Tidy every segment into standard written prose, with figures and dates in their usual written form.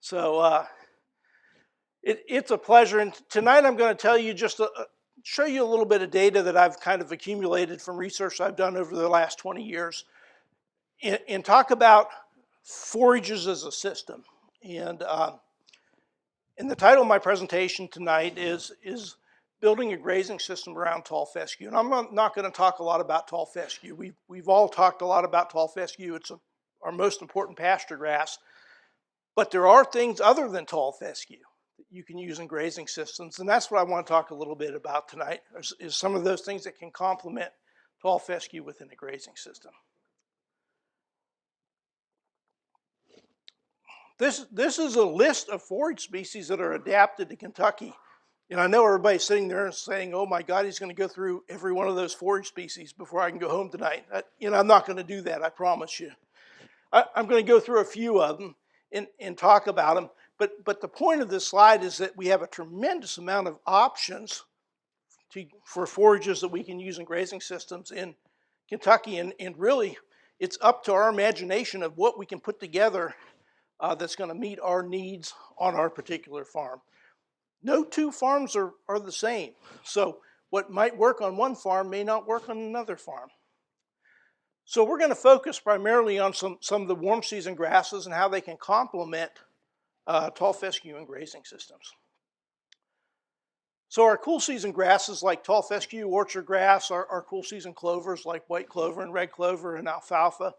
So it's a pleasure. And tonight I'm going to tell you show you a little bit of data that I've kind of accumulated from research I've done over the last 20 years and talk about forages as a system. And the title of my presentation tonight is building a grazing system around tall fescue. And I'm not going to talk a lot about tall fescue. We've all talked a lot about tall fescue. It's our most important pasture grass. But there are things other than tall fescue that you can use in grazing systems, and that's what I want to talk a little bit about tonight, is some of those things that can complement tall fescue within a grazing system. This is a list of forage species that are adapted to Kentucky. And I know everybody's sitting there and saying, oh my God, he's going to go through every one of those forage species before I can go home tonight. I'm not going to do that, I promise you. I'm going to go through a few of them and talk about them. But the point of this slide is that we have a tremendous amount of options for forages that we can use in grazing systems in Kentucky. And really, it's up to our imagination of what we can put together that's going to meet our needs on our particular farm. No two farms are the same. So what might work on one farm may not work on another farm. So we're going to focus primarily on some of the warm season grasses and how they can complement tall fescue and grazing systems. So our cool season grasses like tall fescue, orchard grass, our cool season clovers like white clover and red clover and alfalfa,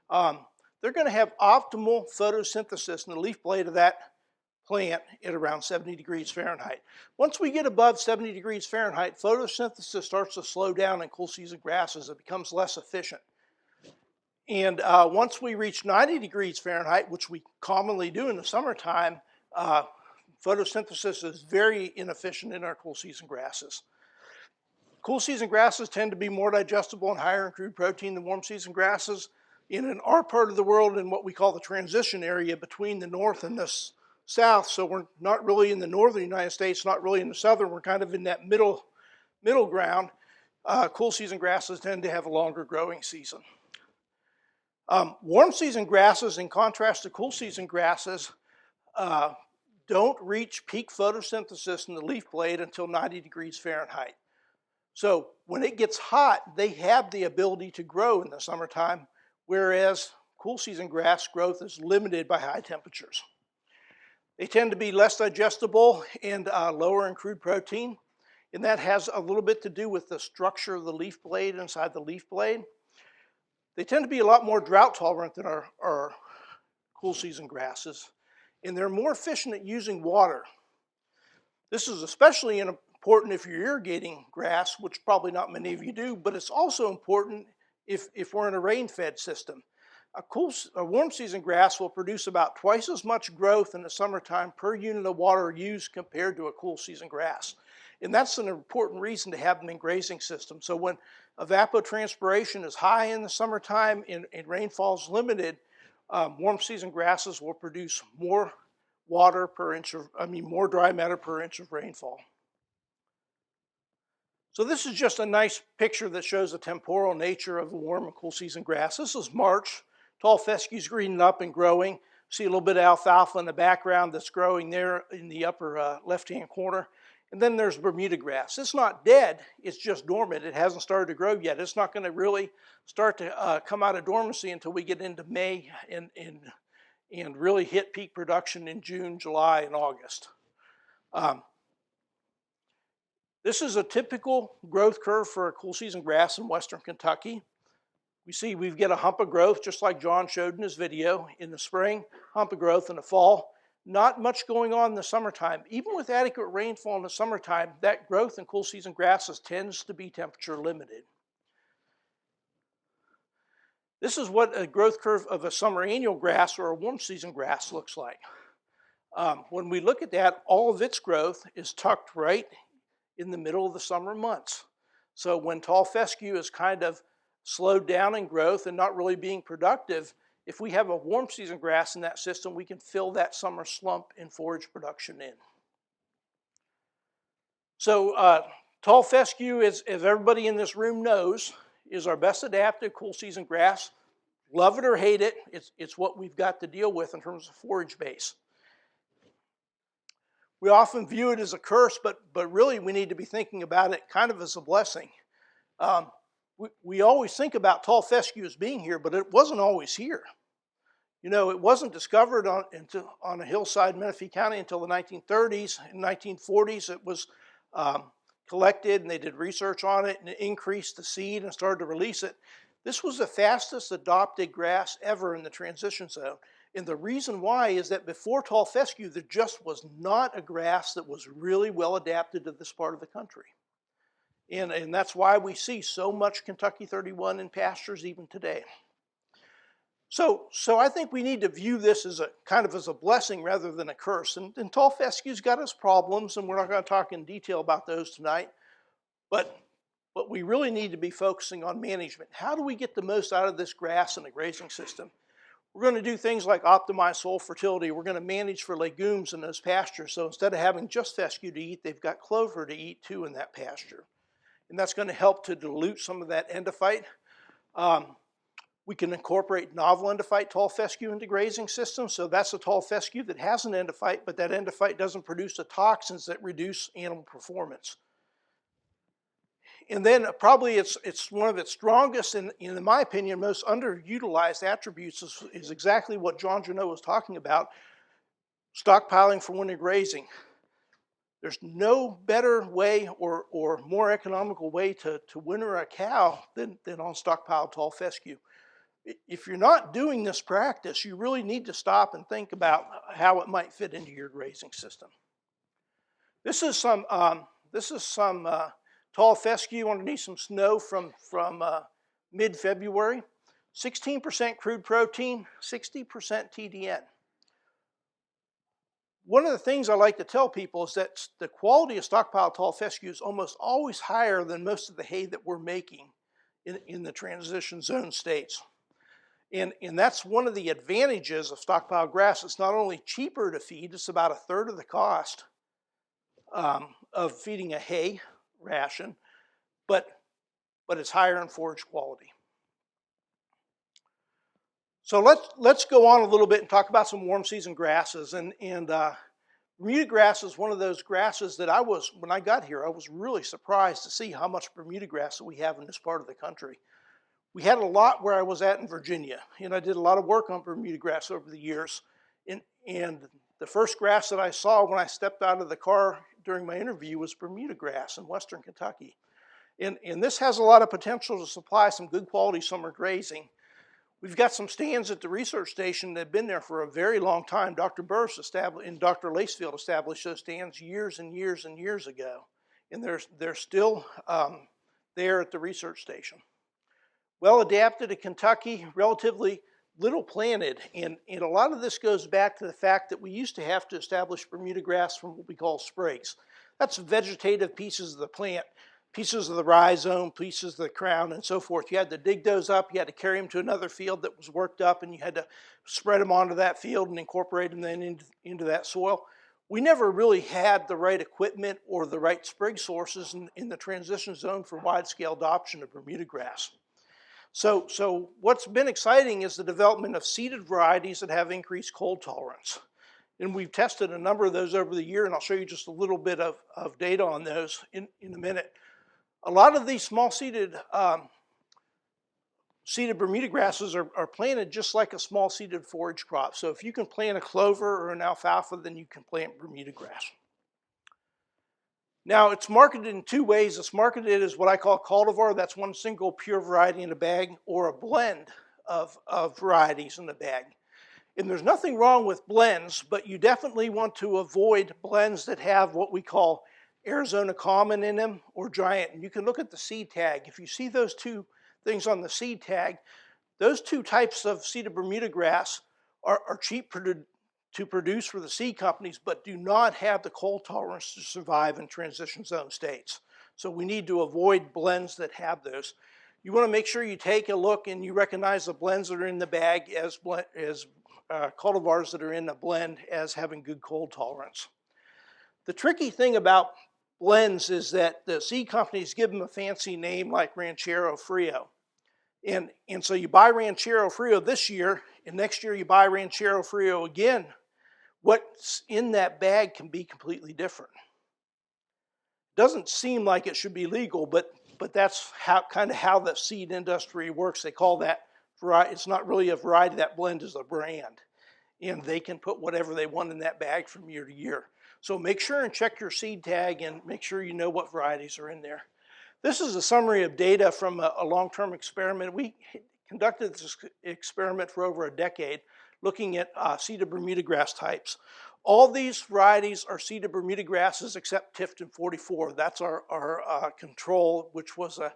they're going to have optimal photosynthesis in the leaf blade of that plant at around 70 degrees Fahrenheit. Once we get above 70 degrees Fahrenheit, photosynthesis starts to slow down in cool season grasses. It becomes less efficient. And once we reach 90 degrees Fahrenheit, which we commonly do in the summertime, photosynthesis is very inefficient in our cool season grasses. Cool season grasses tend to be more digestible and higher in crude protein than warm season grasses. In our part of the world, in what we call the transition area between the north and the south, so we're not really in the northern United States, not really in the southern, we're kind of in that middle ground. Cool season grasses tend to have a longer growing season. Warm season grasses, in contrast to cool season grasses, don't reach peak photosynthesis in the leaf blade until 90 degrees Fahrenheit. So when it gets hot, they have the ability to grow in the summertime, whereas cool season grass growth is limited by high temperatures. They tend to be less digestible and lower in crude protein, and that has a little bit to do with the structure of the leaf blade inside the leaf blade. They tend to be a lot more drought tolerant than our cool season grasses, and they're more efficient at using water. This is especially important if you're irrigating grass, which probably not many of you do, but it's also important if we're in a rain-fed system. A warm season grass will produce about twice as much growth in the summertime per unit of water used compared to a cool season grass. And that's an important reason to have them in grazing systems. So when evapotranspiration is high in the summertime and rainfall is limited, warm season grasses will produce more water per inch more dry matter per inch of rainfall. So this is just a nice picture that shows the temporal nature of the warm and cool season grass. This is March. Tall fescue's greening up and growing. See a little bit of alfalfa in the background that's growing there in the upper left-hand corner. And then there's Bermuda grass. It's not dead, it's just dormant. It hasn't started to grow yet. It's not going to really start to come out of dormancy until we get into May and really hit peak production in June, July, and August. This is a typical growth curve for a cool season grass in western Kentucky. We see we get a hump of growth, just like John showed in his video, in the spring, hump of growth in the fall. Not much going on in the summertime. Even with adequate rainfall in the summertime, that growth in cool season grasses tends to be temperature limited. This is what a growth curve of a summer annual grass or a warm season grass looks like. When we look at that, all of its growth is tucked right in the middle of the summer months. So when tall fescue is kind of slowed down in growth and not really being productive, if we have a warm season grass in that system, we can fill that summer slump in forage production in. So tall fescue, as everybody in this room knows, is our best adapted cool season grass. Love it or hate it, it's what we've got to deal with in terms of forage base. We often view it as a curse, but really we need to be thinking about it kind of as a blessing. We always think about tall fescue as being here, but it wasn't always here. You know, it wasn't discovered on a hillside in Menifee County until the 1930s. In the 1940s, it was collected, and they did research on it and increased the seed and started to release it. This was the fastest adopted grass ever in the transition zone. And the reason why is that before tall fescue, there just was not a grass that was really well adapted to this part of the country. And that's why we see so much Kentucky 31 in pastures even today. So I think we need to view this as a kind of as a blessing rather than a curse. And tall fescue's got its problems, and we're not going to talk in detail about those tonight. But we really need to be focusing on management. How do we get the most out of this grass in the grazing system? We're going to do things like optimize soil fertility. We're going to manage for legumes in those pastures. So instead of having just fescue to eat, they've got clover to eat too in that pasture. And that's going to help to dilute some of that endophyte. We can incorporate novel endophyte tall fescue into grazing systems. So that's a tall fescue that has an endophyte, but that endophyte doesn't produce the toxins that reduce animal performance. And then probably it's one of its strongest and, in my opinion, most underutilized attributes is exactly what John Janot was talking about, stockpiling for winter grazing. There's no better way or more economical way to winter a cow than on stockpiled tall fescue. If you're not doing this practice, you really need to stop and think about how it might fit into your grazing system. This is some tall fescue underneath some snow from mid-February. 16% crude protein, 60% TDN. One of the things I like to tell people is that the quality of stockpiled tall fescue is almost always higher than most of the hay that we're making in the transition zone states. And that's one of the advantages of stockpiled grass. It's not only cheaper to feed, it's about a third of the cost of feeding a hay ration, but it's higher in forage quality. So let's go on a little bit and talk about some warm season grasses. And Bermuda grass is one of those grasses that when I got here, I was really surprised to see how much Bermuda grass that we have in this part of the country. We had a lot where I was at in Virginia, and I did a lot of work on Bermuda grass over the years. And the first grass that I saw when I stepped out of the car during my interview was Bermuda grass in western Kentucky. And this has a lot of potential to supply some good quality summer grazing. We've got some stands at the research station that have been there for a very long time. Dr. Burris and Dr. Lacefield established those stands years and years and years ago. And they're still there at the research station. Well adapted to Kentucky, relatively little planted. And a lot of this goes back to the fact that we used to have to establish Bermuda grass from what we call sprigs. That's vegetative pieces of the plant. Pieces of the rhizome, pieces of the crown, and so forth. You had to dig those up, you had to carry them to another field that was worked up, and you had to spread them onto that field and incorporate them then into that soil. We never really had the right equipment or the right sprig sources in the transition zone for wide-scale adoption of Bermuda grass. So what's been exciting is the development of seeded varieties that have increased cold tolerance. And we've tested a number of those over the year, and I'll show you just a little bit of data on those in a minute. A lot of these small seeded Bermuda grasses are planted just like a small seeded forage crop. So if you can plant a clover or an alfalfa, then you can plant Bermuda grass. Now it's marketed in two ways. It's marketed as what I call cultivar. That's one single pure variety in a bag, or a blend of varieties in a bag. And there's nothing wrong with blends, but you definitely want to avoid blends that have what we call Arizona Common in them or Giant. And you can look at the seed tag. If you see those two things on the seed tag, those two types of seeded Bermuda grass are cheap to produce for the seed companies, but do not have the cold tolerance to survive in transition zone states. So we need to avoid blends that have those. You want to make sure you take a look and you recognize the blends that are in the bag as cultivars that are in a blend as having good cold tolerance. The tricky thing about blends is that the seed companies give them a fancy name like Ranchero Frio. And so you buy Ranchero Frio this year, and next year you buy Ranchero Frio again what's in that bag can be completely different. Doesn't seem like it should be legal, but that's kind of how the seed industry works. They call that variety. It's not really a variety. That blend is a brand, and they can put whatever they want in that bag from year to year. So make sure and check your seed tag and make sure you know what varieties are in there. This is a summary of data from a long-term experiment. We conducted this experiment for over a decade, looking at seeded Bermuda grass types. All these varieties are seeded Bermuda grasses except Tifton 44. That's our control, which was a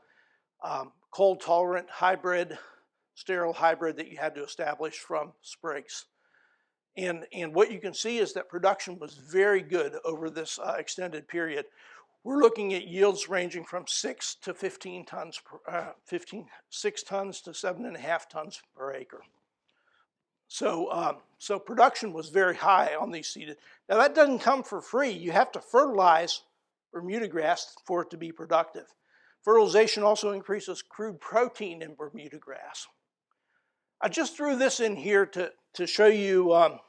cold-tolerant hybrid, sterile hybrid that you had to establish from sprigs. And what you can see is that production was very good over this extended period. We're looking at yields ranging from 6 to 15 tons, 6 tons to 7.5 tons per acre. So, so production was very high on these seeded. Now that doesn't come for free. You have to fertilize Bermuda grass for it to be productive. Fertilization also increases crude protein in Bermuda grass. I just threw this in here to show you a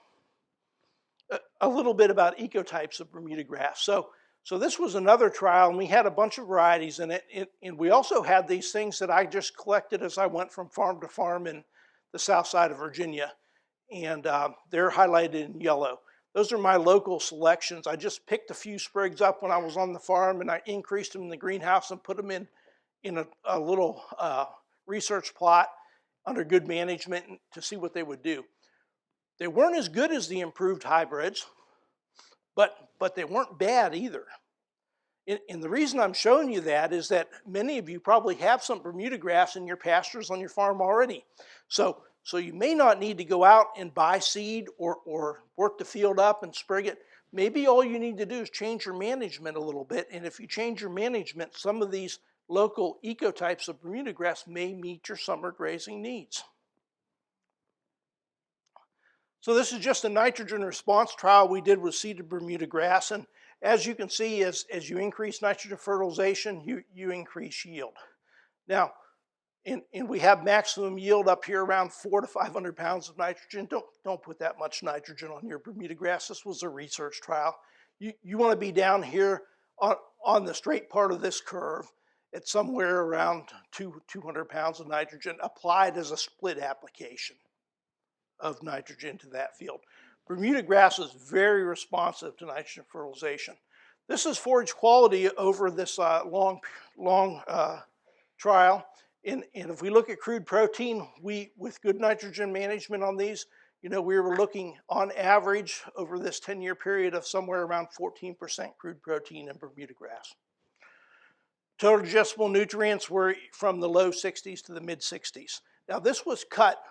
little bit about ecotypes of Bermuda grass. So this was another trial, and we had a bunch of varieties in it, and we also had these things that I just collected as I went from farm to farm in the south side of Virginia, and they're highlighted in yellow. Those are my local selections. I just picked a few sprigs up when I was on the farm, and I increased them in the greenhouse and put them in a little research plot under good management to see what they would do. They weren't as good as the improved hybrids, but they weren't bad either. And the reason I'm showing you that is that many of you probably have some Bermuda grass in your pastures on your farm already. So you may not need to go out and buy seed or work the field up and sprig it. Maybe all you need to do is change your management a little bit. And if you change your management, some of these local ecotypes of Bermuda grass may meet your summer grazing needs. So this is just a nitrogen response trial we did with seeded Bermuda grass. And as you can see, as you increase nitrogen fertilization, you increase yield. Now, and we have maximum yield up here around 400 to 500 pounds of nitrogen. Don't put that much nitrogen on your Bermuda grass. This was a research trial. You want to be down here on the straight part of this curve at somewhere around 200 pounds of nitrogen applied as a split application of nitrogen to that field. Bermuda grass is very responsive to nitrogen fertilization. This is forage quality over this long trial. And if we look at crude protein, with good nitrogen management on these, we were looking on average over this 10-year period of somewhere around 14% crude protein in Bermuda grass. Total digestible nutrients were from the low 60s to the mid 60s. Now this was cut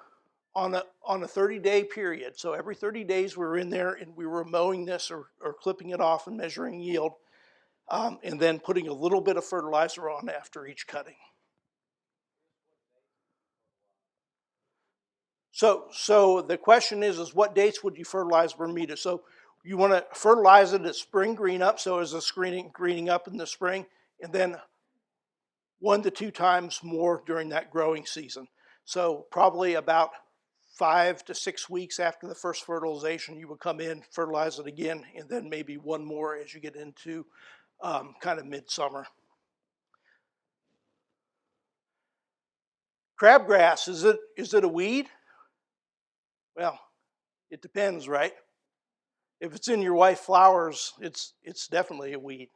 on a 30-day period. So every 30 days we were in there and we were mowing this or clipping it off and measuring yield, and then putting a little bit of fertilizer on after each cutting. So the question is what dates would you fertilize Bermuda? So you want to fertilize it at spring green up, so as a greening up in the spring, and then 1 to 2 times more during that growing season. So probably about 5 to 6 weeks after the first fertilization, you would come in, fertilize it again, and then maybe one more as you get into kind of midsummer. Crabgrass, is it a weed? Well, it depends, right? If it's in your white flowers, it's definitely a weed.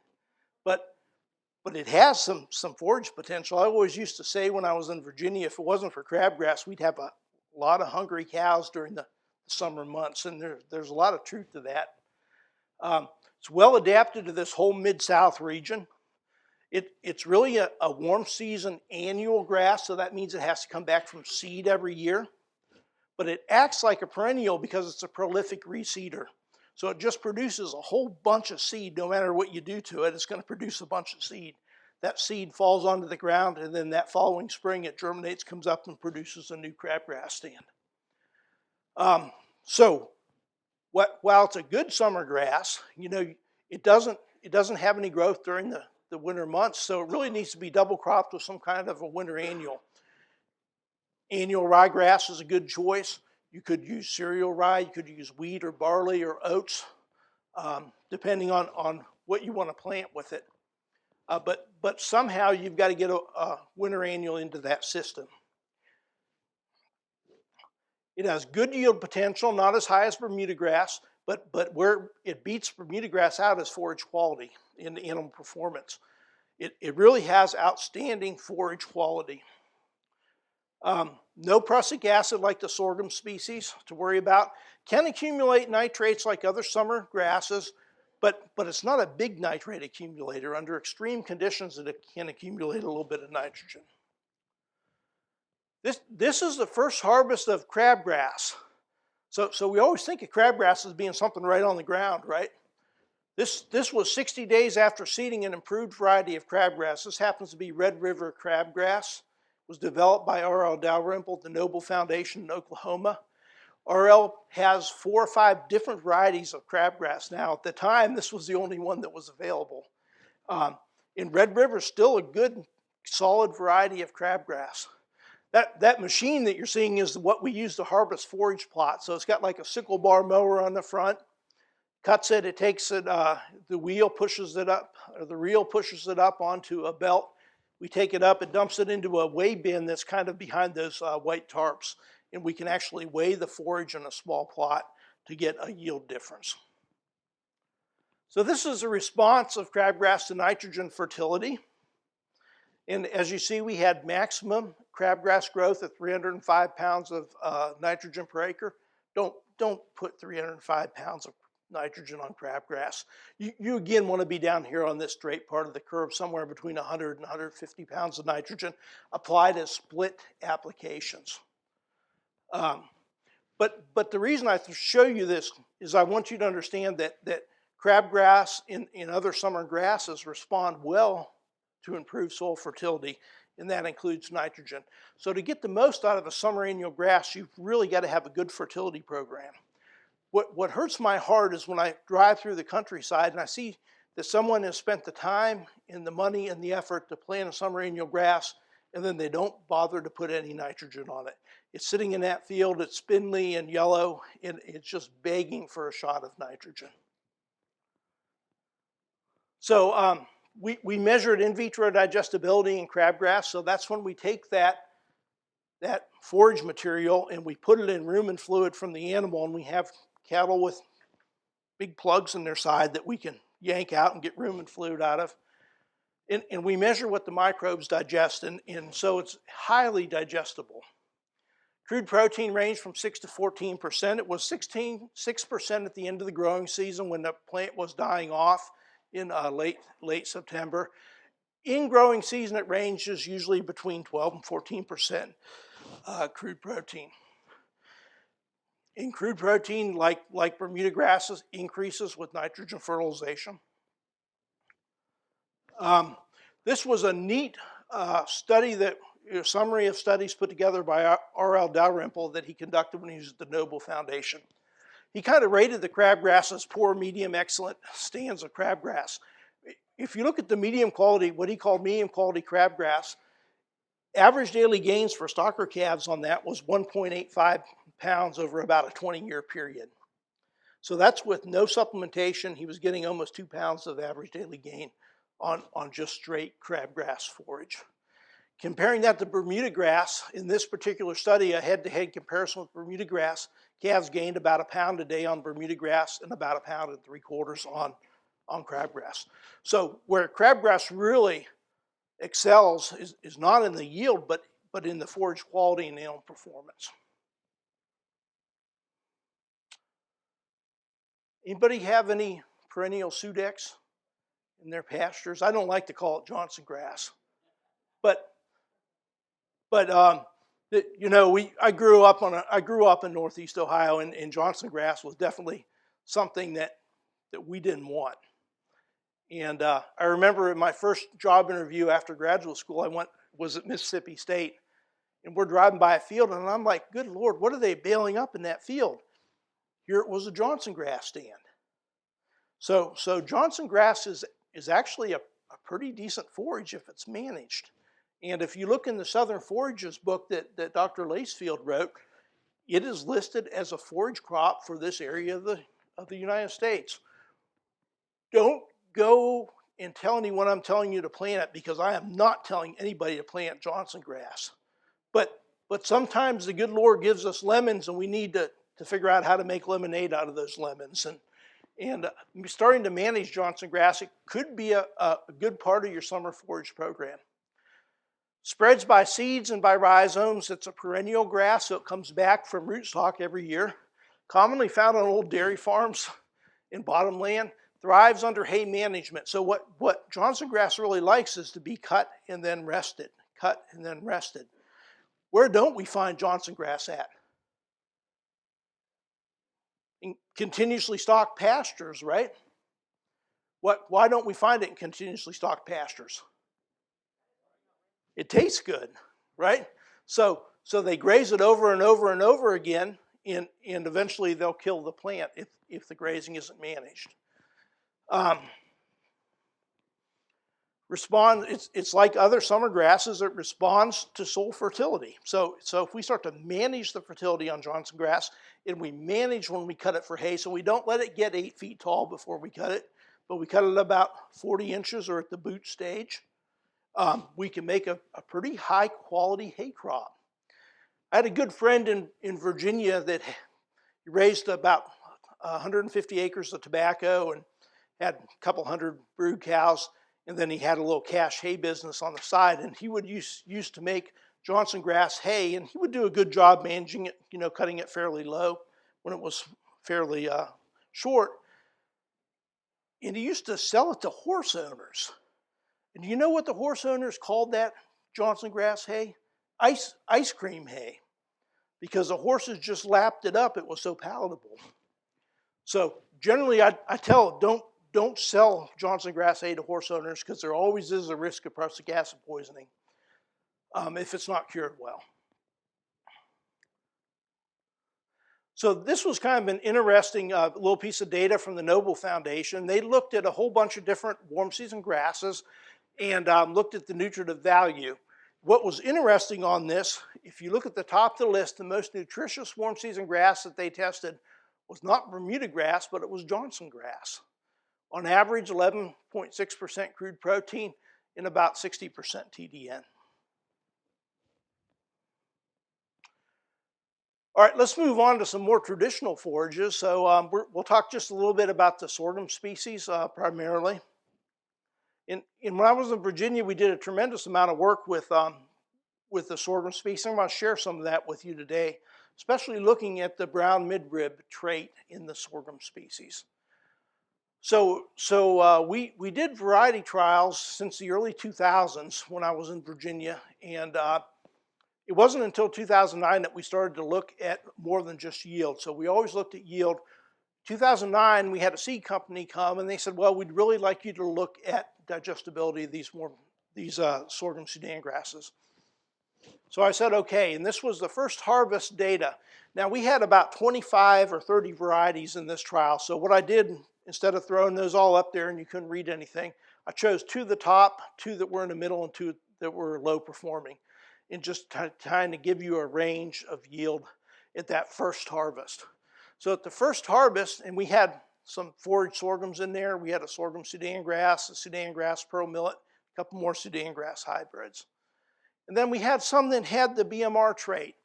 But it has some forage potential. I always used to say when I was in Virginia, if it wasn't for crabgrass, we'd have a lot of hungry cows during the summer months, and there's a lot of truth to that. It's well adapted to this whole Mid-South region. It's really a warm season annual grass, so that means it has to come back from seed every year. But it acts like a perennial because it's a prolific reseeder. So it just produces a whole bunch of seed. No matter what you do to it, it's going to produce a bunch of seed. That seed falls onto the ground, and then that following spring it germinates, comes up, and produces a new crabgrass stand. So while it's a good summer grass, it doesn't have any growth during the winter months, so it really needs to be double cropped with some kind of a winter annual. Annual ryegrass is a good choice. You could use cereal rye, you could use wheat or barley or oats, depending on what you want to plant with it. But somehow you've got to get a winter annual into that system. It has good yield potential, not as high as Bermuda grass, but where it beats Bermuda grass out is forage quality in the animal performance. It really has outstanding forage quality. No prussic acid like the sorghum species to worry about. Can accumulate nitrates like other summer grasses, but it's not a big nitrate accumulator. Under extreme conditions, it can accumulate a little bit of nitrogen. This is the first harvest of crabgrass. So we always think of crabgrass as being something right on the ground, right? This was 60 days after seeding an improved variety of crabgrass. This happens to be Red River crabgrass. It was developed by R.L. Dalrymple at the Noble Foundation in Oklahoma. R.L. has 4 or 5 different varieties of crabgrass now. At the time, this was the only one that was available. And Red River is still a good, solid variety of crabgrass. That machine that you're seeing is what we use to harvest forage plots. So it's got like a sickle bar mower on the front. Cuts it, it takes it, the wheel pushes it up, or the reel pushes it up onto a belt. We take it up, it dumps it into a weigh bin that's kind of behind those white tarps. And we can actually weigh the forage in a small plot to get a yield difference. So this is a response of crabgrass to nitrogen fertility. And as you see, we had maximum crabgrass growth at 305 pounds of nitrogen per acre. Don't put 305 pounds of nitrogen on crabgrass. You again want to be down here on this straight part of the curve, somewhere between 100 and 150 pounds of nitrogen applied as split applications. But the reason I show you this is I want you to understand that crabgrass in other summer grasses respond well to improve soil fertility, and that includes nitrogen. So to get the most out of a summer annual grass, you've really got to have a good fertility program. What hurts my heart is when I drive through the countryside and I see that someone has spent the time and the money and the effort to plant a summer annual grass, and then they don't bother to put any nitrogen on it. It's sitting in that field, it's spindly and yellow, and it's just begging for a shot of nitrogen. So we measured in vitro digestibility in crabgrass, so that's when we take that forage material and we put it in rumen fluid from the animal, and we have cattle with big plugs in their side that we can yank out and get rumen fluid out of. And we measure what the microbes digest, and so it's highly digestible. Crude protein ranged from 6 to 14%. It was 6% at the end of the growing season when the plant was dying off in late September. In growing season, it ranges usually between 12 and 14% crude protein. In crude protein, like Bermuda grasses, increases with nitrogen fertilization. This was a neat study a summary of studies put together by R.L. Dalrymple that he conducted when he was at the Noble Foundation. He kind of rated the crabgrass as poor, medium, excellent stands of crabgrass. If you look at the medium quality, what he called medium quality crabgrass, average daily gains for stocker calves on that was 1.85 pounds over about a 20-year period. So that's with no supplementation. He was getting almost 2 pounds of average daily gain on just straight crabgrass forage. Comparing that to Bermuda grass, in this particular study, a head-to-head comparison with Bermuda grass, calves gained about 1 pound a day on Bermuda grass and about 1 3/4 pounds on crabgrass. So where crabgrass really excels is not in the yield, but in the forage quality and animal performance. Anybody have any perennial Sudex in their pastures? I don't like to call it Johnson grass, but you know, I grew up in Northeast Ohio, and Johnson grass was definitely something that we didn't want. And I remember in my first job interview after graduate school, was at Mississippi State, and we're driving by a field, and I'm like, good Lord, what are they baling up in that field? Here it was a Johnson grass stand. So Johnson grass is actually a pretty decent forage if it's managed. And if you look in the Southern Forages book that Dr. Lacefield wrote, it is listed as a forage crop for this area of the United States. Don't go and tell anyone I'm telling you to plant it, because I am not telling anybody to plant Johnson grass. But sometimes the good Lord gives us lemons, and we need to figure out how to make lemonade out of those lemons. And starting to manage Johnson grass, it could be a good part of your summer forage program. Spreads by seeds and by rhizomes. It's a perennial grass, so it comes back from rootstock every year. Commonly found on old dairy farms in bottomland. Thrives under hay management. So what Johnson grass really likes is to be cut and then rested. Cut and then rested. Where don't we find Johnson grass at? In continuously stocked pastures, right? Why don't we find it in continuously stocked pastures? It tastes good, right? So they graze it over and over and over again, and eventually they'll kill the plant if the grazing isn't managed. It's like other summer grasses. It responds to soil fertility. So if we start to manage the fertility on Johnson grass, and we manage when we cut it for hay, so we don't let it get 8 feet tall before we cut it, but we cut it about 40 inches or at the boot stage, we can make a pretty high quality hay crop. I had a good friend in Virginia that raised about 150 acres of tobacco and had a couple hundred brood cows. And then he had a little cash hay business on the side, and he would used to make Johnson grass hay, and he would do a good job managing it, cutting it fairly low when it was fairly short. And he used to sell it to horse owners. And do you know what the horse owners called that Johnson grass hay? Ice cream hay, because the horses just lapped it up. It was so palatable. So generally, I tell don't sell Johnson grass hay to horse owners, because there always is a risk of prussic acid poisoning if it's not cured well. So this was kind of an interesting little piece of data from the Noble Foundation. They looked at a whole bunch of different warm season grasses and looked at the nutritive value. What was interesting on this, if you look at the top of the list, the most nutritious warm season grass that they tested was not Bermuda grass, but it was Johnson grass. On average, 11.6% crude protein and about 60% TDN. All right, let's move on to some more traditional forages. So we'll talk just a little bit about the sorghum species primarily. And when I was in Virginia, we did a tremendous amount of work with the sorghum species. I'm going to share some of that with you today, especially looking at the brown midrib trait in the sorghum species. So we did variety trials since the early 2000s when I was in Virginia, and it wasn't until 2009 that we started to look at more than just yield. So we always looked at yield. 2009, we had a seed company come, and they said, well, we'd really like you to look at digestibility of these sorghum Sudan grasses. So I said, okay, and this was the first harvest data. Now, we had about 25 or 30 varieties in this trial, so what I did, instead of throwing those all up there and you couldn't read anything, I chose 2 at the top, 2 that were in the middle, and 2 that were low performing, and just trying to give you a range of yield at that first harvest. So at the first harvest, and we had some forage sorghums in there, we had a sorghum Sudan grass, a Sudan grass pearl millet, a couple more Sudan grass hybrids. And then we had some that had the BMR trait.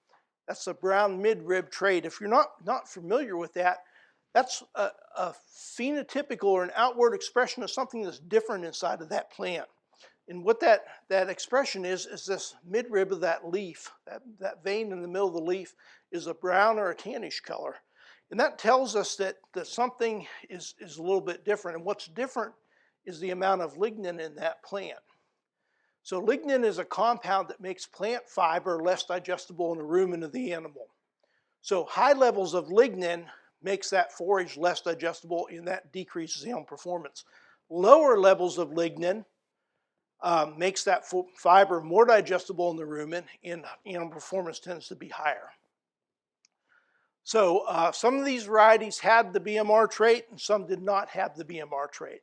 That's the brown midrib trait. If you're not familiar with that, that's a phenotypical or an outward expression of something that's different inside of that plant. And what that expression is this midrib of that leaf, that vein in the middle of the leaf is a brown or a tannish color. And that tells us that something is a little bit different. And what's different is the amount of lignin in that plant. So lignin is a compound that makes plant fiber less digestible in the rumen of the animal. So high levels of lignin makes that forage less digestible, and that decreases animal performance. Lower levels of lignin makes that fiber more digestible in the rumen, and animal performance tends to be higher. So some of these varieties had the BMR trait, and some did not have the BMR trait.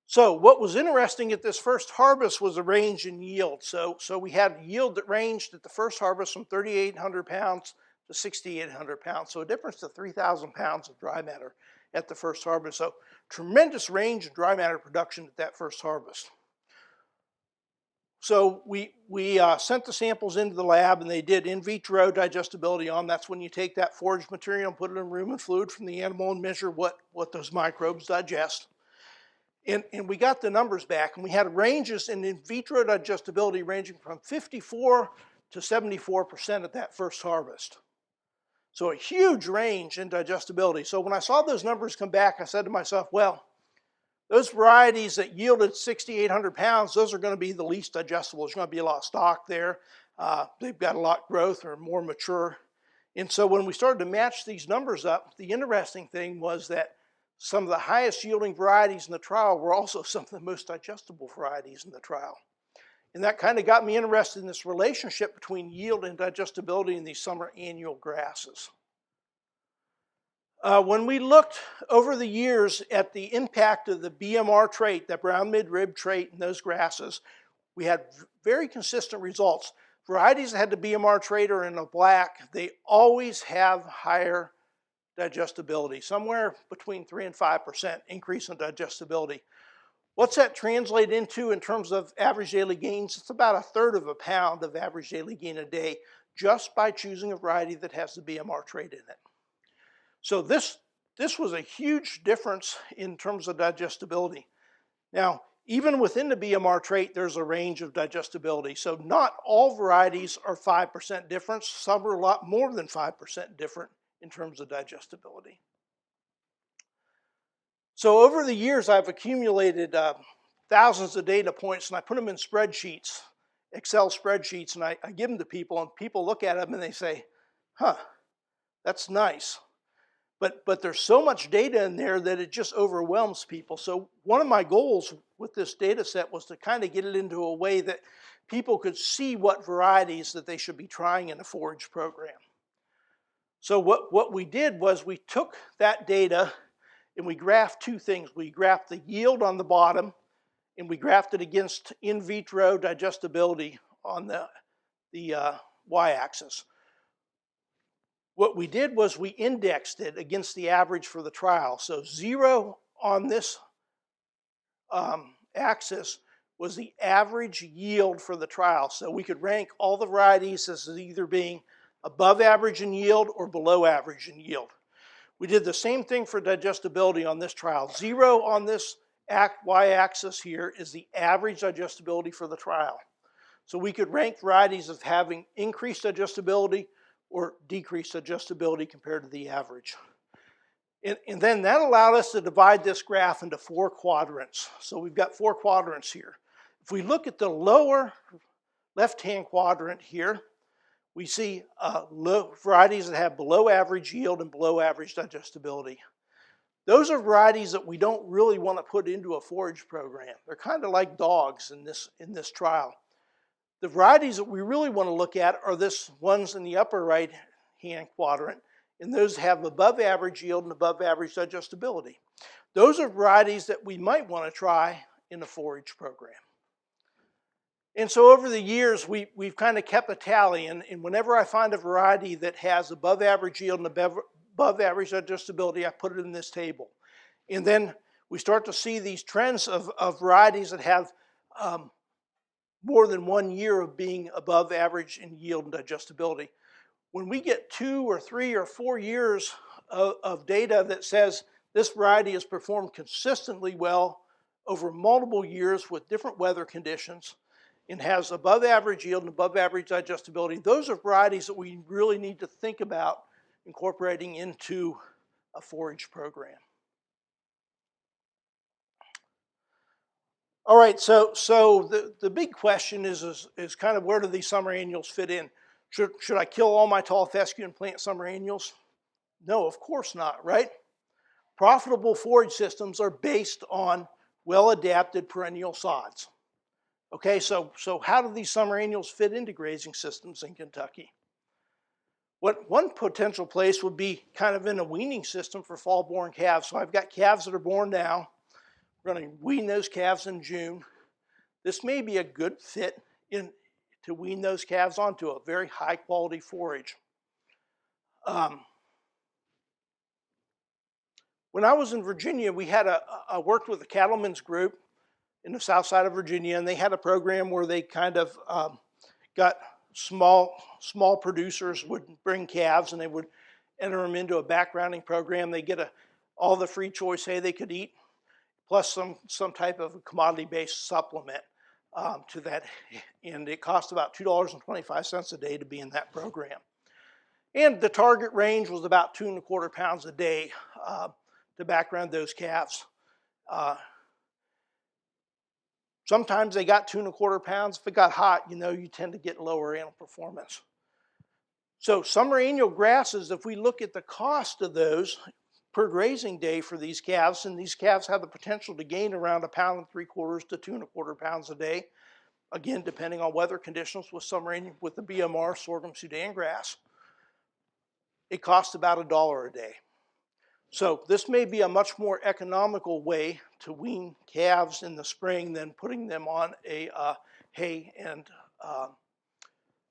So what was interesting at this first harvest was a range in yield. So we had yield that ranged at the first harvest from 3,800 pounds to 6,800 pounds. So a difference of 3,000 pounds of dry matter at the first harvest. So tremendous range of dry matter production at that first harvest. So we sent the samples into the lab, and they did in vitro digestibility on. That's when you take that forage material and put it in rumen fluid from the animal and measure what those microbes digest. And we got the numbers back, and we had ranges in vitro digestibility ranging from 54 to 74% at that first harvest. So a huge range in digestibility. So when I saw those numbers come back, I said to myself, well, those varieties that yielded 6,800 pounds, those are going to be the least digestible. There's going to be a lot of stock there. They've got a lot of growth or more mature. And so when we started to match these numbers up, the interesting thing was that some of the highest yielding varieties in the trial were also some of the most digestible varieties in the trial. And that kind of got me interested in this relationship between yield and digestibility in these summer annual grasses. When we looked over the years at the impact of the BMR trait, that brown midrib trait in those grasses, we had very consistent results. Varieties that had the BMR trait or in the black, they always have higher digestibility, somewhere between 3 and 5% increase in digestibility. What's that translate into in terms of average daily gains? It's about 1/3 of a pound of average daily gain a day just by choosing a variety that has the BMR trait in it. So this was a huge difference in terms of digestibility. Now, even within the BMR trait, there's a range of digestibility. So not all varieties are 5% difference. Some are a lot more than 5% different in terms of digestibility. So over the years, I've accumulated thousands of data points, and I put them in spreadsheets, Excel spreadsheets, and I give them to people, and people look at them and they say, huh, that's nice. But there's so much data in there that it just overwhelms people. So one of my goals with this data set was to kind of get it into a way that people could see what varieties that they should be trying in a forage program. So what we did was we took that data and we graphed two things. We graphed the yield on the bottom, and we graphed it against in vitro digestibility on the y-axis. What we did was we indexed it against the average for the trial. So 0 on this axis was the average yield for the trial. So we could rank all the varieties as either being above average in yield or below average in yield. We did the same thing for digestibility on this trial. 0 on this y-axis here is the average digestibility for the trial. So we could rank varieties as having increased digestibility or decreased digestibility compared to the average. And then that allowed us to divide this graph into 4 quadrants. So we've got 4 quadrants here. If we look at the lower left-hand quadrant here, we see varieties that have below average yield and below average digestibility. Those are varieties that we don't really want to put into a forage program. They're kind of like dogs in this trial. The varieties that we really want to look at are this ones in the upper right-hand quadrant, and those have above average yield and above average digestibility. Those are varieties that we might want to try in a forage program. And so over the years, we've kind of kept a tally, and whenever I find a variety that has above average yield and above average digestibility, I put it in this table. And then we start to see these trends of varieties that have more than 1 year of being above average in yield and digestibility. When we get 2 or 3 or 4 years of data that says this variety has performed consistently well over multiple years with different weather conditions and has above average yield and above average digestibility, those are varieties that we really need to think about incorporating into a forage program. All right, so the big question is kind of where do these summer annuals fit in? Should I kill all my tall fescue and plant summer annuals? No, of course not, right? Profitable forage systems are based on well-adapted perennial sods. Okay, so how do these summer annuals fit into grazing systems in Kentucky? One potential place would be kind of in a weaning system for fall-born calves. So I've got calves that are born now. We're going to wean those calves in June. This may be a good fit to wean those calves onto a very high quality forage. When I was in Virginia, we had I worked with the Cattlemen's group in the south side of Virginia, and they had a program where they kind of got small producers would bring calves and they would enter them into a backgrounding program. They get all the free choice hay they could eat, plus some type of commodity-based supplement to that, and it cost about $2.25 a day to be in that program. And the target range was about 2¼ pounds a day to background those calves. Sometimes they got 2¼ pounds. If it got hot, you tend to get lower animal performance. So summer annual grasses, if we look at the cost of those per grazing day for these calves, and these calves have the potential to gain around 1¾ pounds to 2¼ pounds a day, again, depending on weather conditions with summer annual, with the BMR sorghum Sudan grass, it costs about $1 a day. So this may be a much more economical way to wean calves in the spring than putting them on a hay and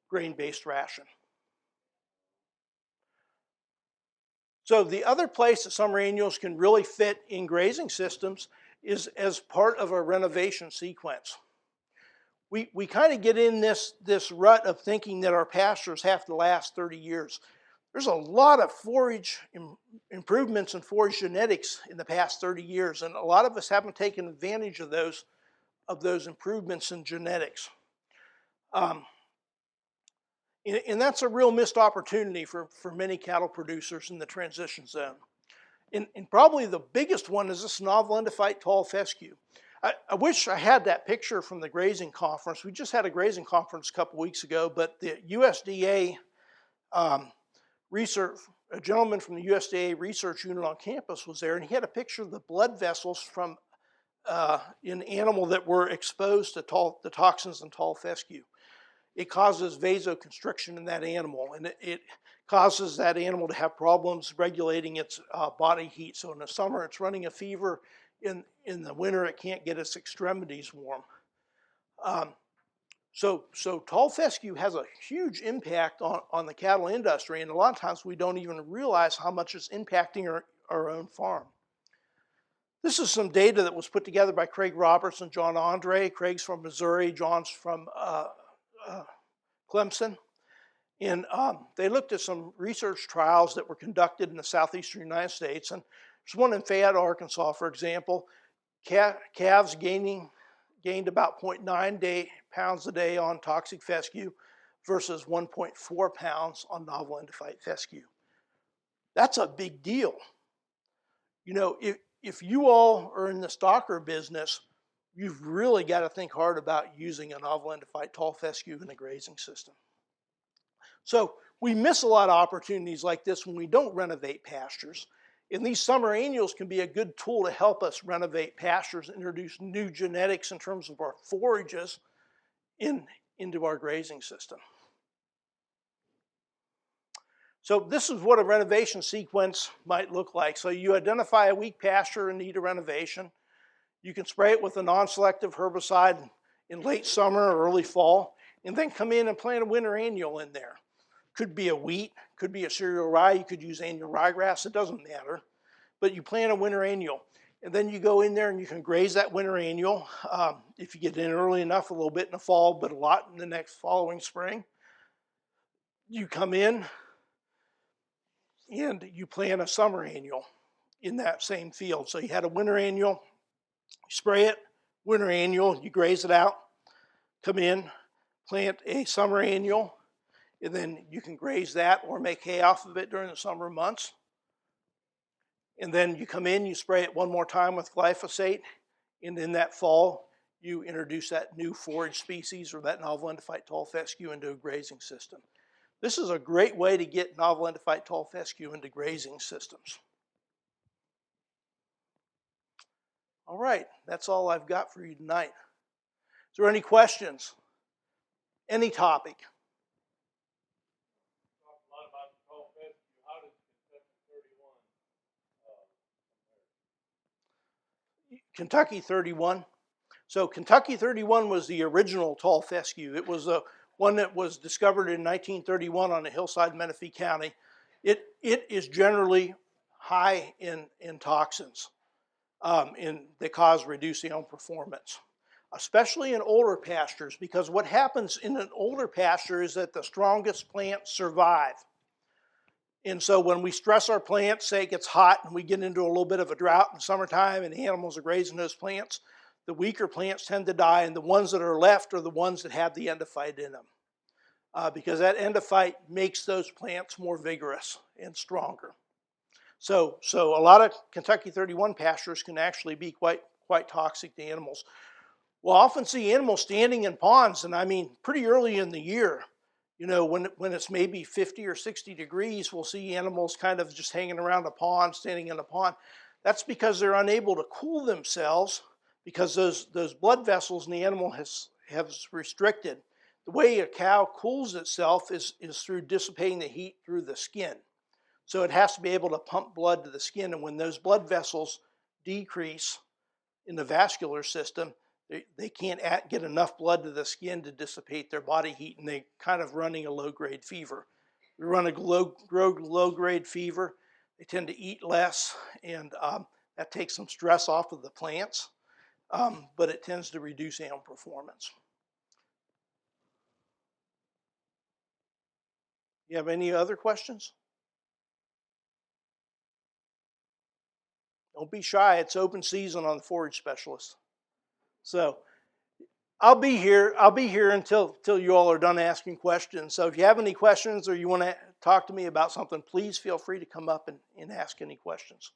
grain-based ration. So the other place that summer annuals can really fit in grazing systems is as part of a renovation sequence. We kind of get in this rut of thinking that our pastures have to last 30 years. There's a lot of forage improvements in forage genetics in the past 30 years, and a lot of us haven't taken advantage of those improvements in genetics. And that's a real missed opportunity for many cattle producers in the transition zone. And probably the biggest one is this novel endophyte tall fescue. I wish I had that picture from the grazing conference. We just had a grazing conference a couple weeks ago, but the USDA a gentleman from the USDA research unit on campus was there, and he had a picture of the blood vessels from an animal that were exposed to the toxins in tall fescue. It causes vasoconstriction in that animal, and it causes that animal to have problems regulating its body heat. So in the summer, it's running a fever. In the winter, it can't get its extremities warm. So tall fescue has a huge impact on the cattle industry, and a lot of times we don't even realize how much it's impacting our own farm. This is some data that was put together by Craig Roberts and John Andre. Craig's from Missouri, John's from Clemson. And they looked at some research trials that were conducted in the southeastern United States. And there's one in Fayette, Arkansas, for example. Calves gained about 0.9 pounds a day on toxic fescue versus 1.4 pounds on novel endophyte fescue. That's a big deal. If you all are in the stocker business, you've really got to think hard about using a novel endophyte tall fescue in a grazing system. So we miss a lot of opportunities like this when we don't renovate pastures. And these summer annuals can be a good tool to help us renovate pastures, introduce new genetics in terms of our forages into our grazing system. So this is what a renovation sequence might look like. So you identify a weak pasture in need of renovation. You can spray it with a non-selective herbicide in late summer or early fall, and then come in and plant a winter annual in there. Could be a wheat, could be a cereal rye, you could use annual ryegrass, it doesn't matter. But you plant a winter annual, and then you go in there and you can graze that winter annual. If you get in early enough, a little bit in the fall, but a lot in the next following spring. You come in and you plant a summer annual in that same field. So you had a winter annual, you spray it, winter annual, you graze it out, come in, plant a summer annual, and then you can graze that or make hay off of it during the summer months. And then you come in, you spray it one more time with glyphosate, and in that fall, you introduce that new forage species or that novel endophyte tall fescue into a grazing system. This is a great way to get novel endophyte tall fescue into grazing systems. All right, that's all I've got for you tonight. Is there any questions? Any topic? Kentucky 31. So Kentucky 31 was the original tall fescue. It was the one that was discovered in 1931 on the hillside of Menifee County. It is generally high in toxins that cause reduced elm performance, especially in older pastures, because what happens in an older pasture is that the strongest plants survive. And so when we stress our plants, say it gets hot and we get into a little bit of a drought in the summertime and the animals are grazing those plants, the weaker plants tend to die, and the ones that are left are the ones that have the endophyte in them. Because that endophyte makes those plants more vigorous and stronger. So a lot of Kentucky 31 pastures can actually be quite toxic to animals. We'll often see animals standing in ponds, and I mean pretty early in the year. You know, when it's maybe 50 or 60 degrees, we'll see animals kind of just hanging around a pond, standing in a pond. That's because they're unable to cool themselves, because those blood vessels in the animal have restricted. The way a cow cools itself is through dissipating the heat through the skin. So it has to be able to pump blood to the skin, and when those blood vessels decrease in the vascular system, they can't get enough blood to the skin to dissipate their body heat, and they kind of running a low-grade fever. We run a low-grade fever, they tend to eat less, and that takes some stress off of the plants, but it tends to reduce elm performance. You have any other questions? Don't be shy. It's open season on the forage specialist. So I'll be here until you all are done asking questions. So if you have any questions or you want to talk to me about something, please feel free to come up and ask any questions.